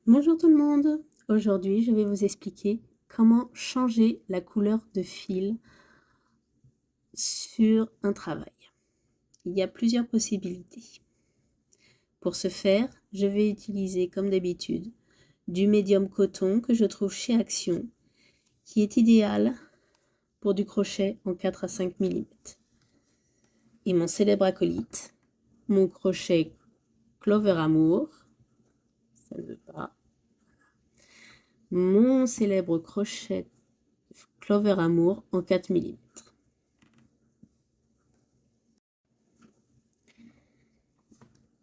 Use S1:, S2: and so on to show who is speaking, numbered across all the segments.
S1: Bonjour tout le monde! Aujourd'hui, je vais vous expliquer comment changer la couleur de fil sur un travail. Il y a plusieurs possibilités. Pour ce faire, je vais utiliser comme d'habitude du médium coton que je trouve chez Action, qui est idéal pour du crochet en 4 à 5 mm. Et mon célèbre acolyte, mon crochet Clover Amour, ça ne veut pas, mon célèbre crochet Clover Amour en 4 mm.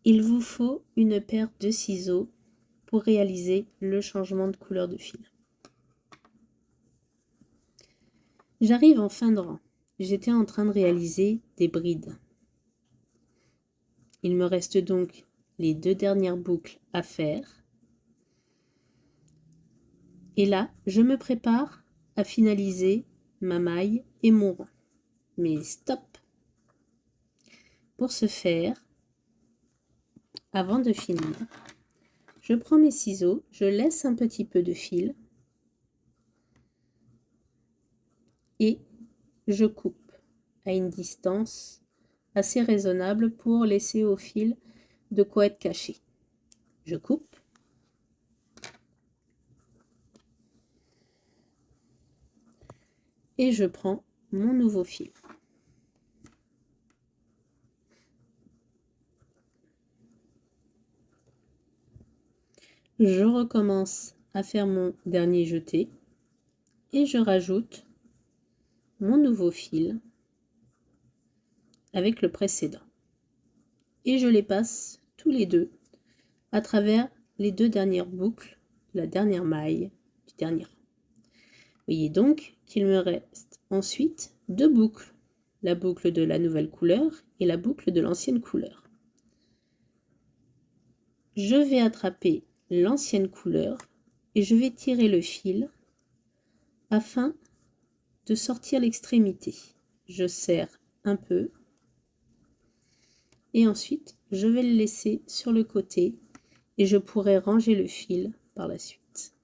S1: Il vous faut une paire de ciseaux pour réaliser le changement de couleur de fil. J'arrive en fin de rang. J'étais en train de réaliser des brides. Il me reste donc les 2 dernières boucles à faire. Et là, je me prépare à finaliser ma maille et mon rang. Mais stop! Pour ce faire, avant de finir, je prends mes ciseaux, je laisse un petit peu de fil et je coupe à une distance assez raisonnable pour laisser au fil de quoi être caché. Je coupe. Et je prends mon nouveau fil. Je recommence à faire mon dernier jeté et je rajoute mon nouveau fil avec le précédent. Et je les passe tous les deux à travers les 2 dernières boucles, la dernière maille du dernier rang. Vous voyez donc qu'il me reste ensuite 2 boucles, la boucle de la nouvelle couleur et la boucle de l'ancienne couleur. Je vais attraper l'ancienne couleur et je vais tirer le fil afin de sortir l'extrémité. Je serre un peu et ensuite je vais le laisser sur le côté et je pourrai ranger le fil par la suite.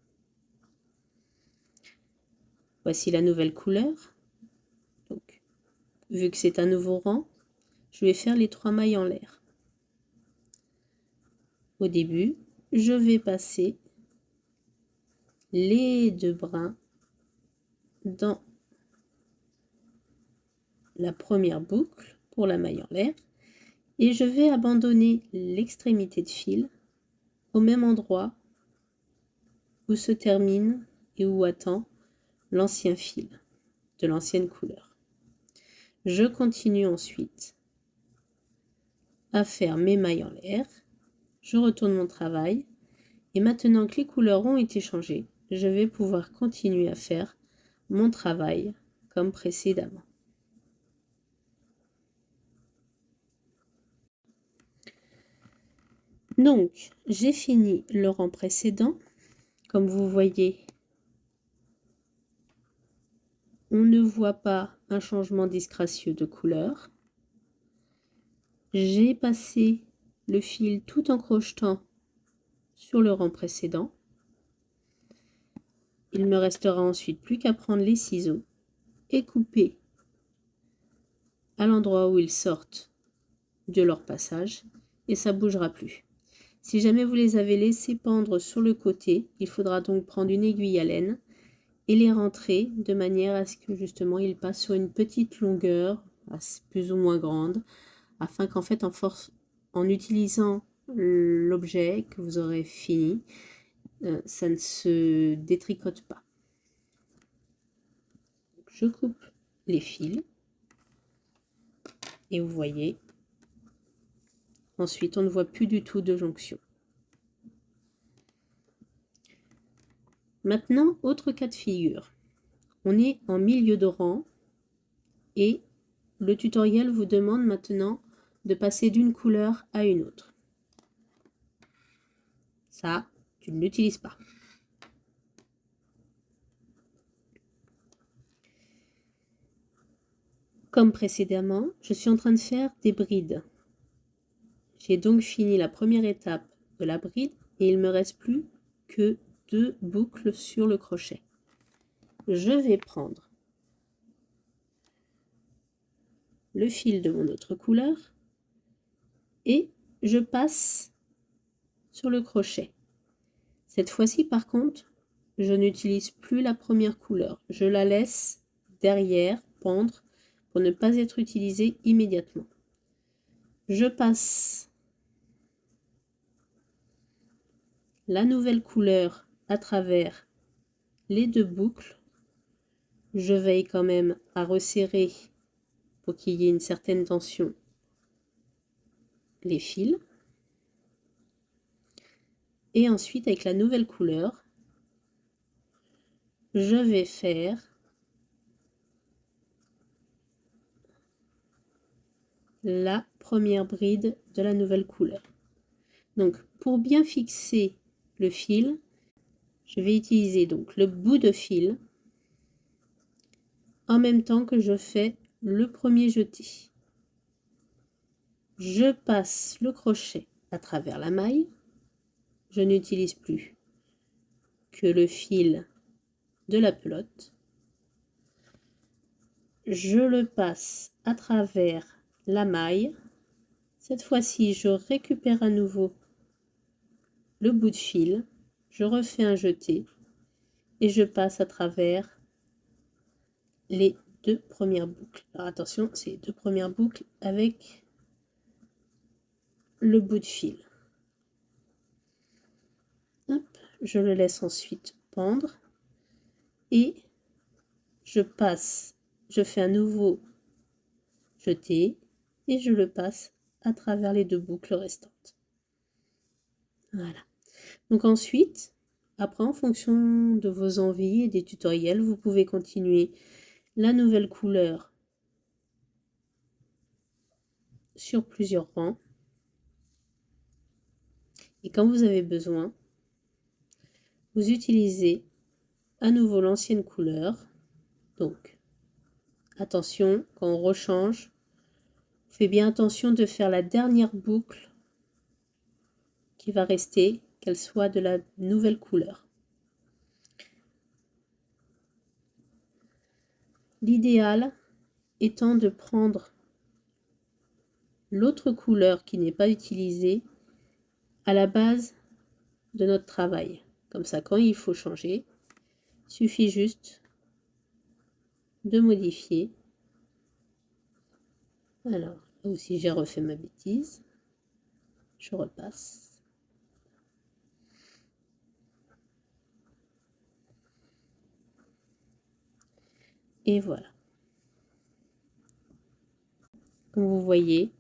S1: Voici la nouvelle couleur. Donc, vu que c'est un nouveau rang, je vais faire les 3 mailles en l'air. Au début, je vais passer les 2 brins dans la première boucle pour la maille en l'air et je vais abandonner l'extrémité de fil au même endroit où se termine et où attend l'ancien fil de l'ancienne couleur. Je continue ensuite à faire mes mailles en l'air, je retourne mon travail et maintenant que les couleurs ont été changées, je vais pouvoir continuer à faire mon travail comme précédemment. Donc, j'ai fini le rang précédent. Comme vous voyez, on ne voit pas un changement disgracieux de couleur. J'ai passé le fil tout en crochetant sur le rang précédent. Il me restera ensuite plus qu'à prendre les ciseaux et couper à l'endroit où ils sortent de leur passage et ça ne bougera plus. Si jamais vous les avez laissés pendre sur le côté, il faudra donc prendre une aiguille à laine et les rentrer de manière à ce que justement ils passent sur une petite longueur, plus ou moins grande, afin qu'en fait en utilisant l'objet que vous aurez fini, ça ne se détricote pas. Je coupe les fils et vous voyez, ensuite on ne voit plus du tout de jonction. Maintenant, autre cas de figure. On est en milieu de rang et le tutoriel vous demande maintenant de passer d'une couleur à une autre. Ça, tu ne l'utilises pas. Comme précédemment, je suis en train de faire des brides. J'ai donc fini la première étape de la bride et il ne me reste plus que 2 boucles sur le crochet. Je vais prendre le fil de mon autre couleur et je passe sur le crochet. Cette fois-ci, par contre, je n'utilise plus la première couleur. Je la laisse derrière pendre pour ne pas être utilisée immédiatement. Je passe la nouvelle couleur à travers les 2 boucles. Je veille quand même à resserrer pour qu'il y ait une certaine tension les fils. Et ensuite, avec la nouvelle couleur, je vais faire la première bride de la nouvelle couleur. Donc, pour bien fixer le fil, je vais utiliser donc le bout de fil en même temps que je fais le premier jeté. Je passe le crochet à travers la maille. Je n'utilise plus que le fil de la pelote. Je le passe à travers la maille. Cette fois-ci, je récupère à nouveau le bout de fil, je refais un jeté et je passe à travers les 2 premières boucles. Alors attention, c'est les 2 premières boucles avec le bout de fil. Hop, je le laisse ensuite pendre et je passe, je fais un nouveau jeté et je le passe à travers les 2 boucles restantes. Voilà. Donc ensuite, après en fonction de vos envies et des tutoriels, vous pouvez continuer la nouvelle couleur sur plusieurs rangs. Et quand vous avez besoin, vous utilisez à nouveau l'ancienne couleur. Donc, attention, quand on rechange, faites bien attention de faire la dernière boucle qui va rester, qu'elle soit de la nouvelle couleur. L'idéal étant de prendre l'autre couleur qui n'est pas utilisée à la base de notre travail. Comme ça, quand il faut changer, il suffit juste de modifier. Alors, là aussi j'ai refait ma bêtise. Je repasse. Et voilà. Comme vous voyez,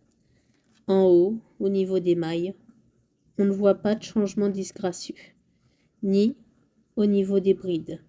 S1: en haut, au niveau des mailles, on ne voit pas de changement disgracieux, ni au niveau des brides.